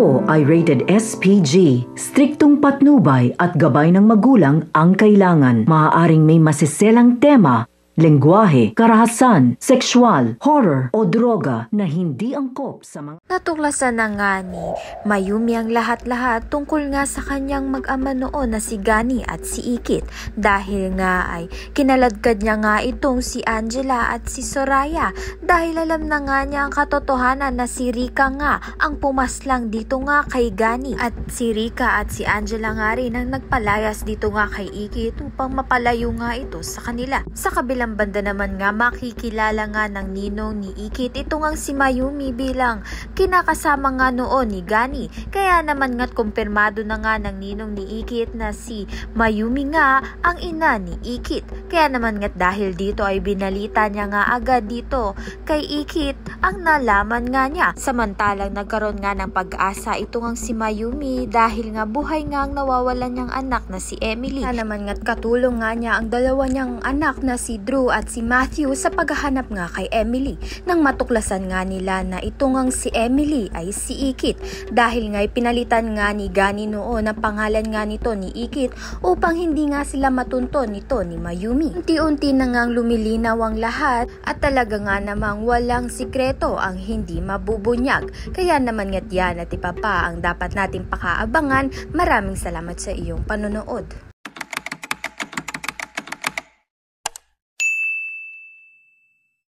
Ito ay rated SPG. Striktong patnubay at gabay ng magulang ang kailangan. Maaaring may masiselang tema, lengguwahe, karahasan, sexual, horror o droga na hindi angkop sa mga... Natuklasan na nga ni Mayumi ang lahat-lahat tungkol nga sa kanyang mag-ama noon na si Gani at si Ikit dahil nga ay kinaladkad niya nga itong si Angela at si Soraya dahil alam na nga niya ang katotohanan na si Rika nga ang pumaslang dito nga kay Gani at si Rika at si Angela nga rin ang nagpalayas dito nga kay Ikit upang mapalayo nga ito sa kanila. Sa kabilang banda naman nga makikilala nga ng ninong ni Ikit ito ngang si Mayumi bilang kinakasama nga noon ni Gani. Kaya naman nga't kumpirmado na nga ng ninong ni Ikit na si Mayumi nga ang ina ni Ikit. Kaya naman nga't dahil dito ay binalita niya nga agad dito kay Ikit ang nalaman nga niya. Samantalang nagkaroon nga ng pag-asa ito ngang si Mayumi dahil nga buhay nga ang nawawalan niyang anak na si Emily. Kaya naman nga't katulong nga niya ang dalawa niyang anak na si Drew at si Matthew sa paghahanap nga kay Emily. Nang matuklasan nga nila na ito ngang si Emily ay si Ikit dahil nga pinalitan nga ni Gani noon na pangalan nga nito ni Ikit upang hindi nga sila matunton nito ni Mayumi. Unti-unti na ngang lumilinaw ang lahat at talaga nga namang walang sikreto ang hindi mabubunyag. Kaya naman nga't yan at iba pa ang dapat natin pakaabangan. Maraming salamat sa iyong panonood.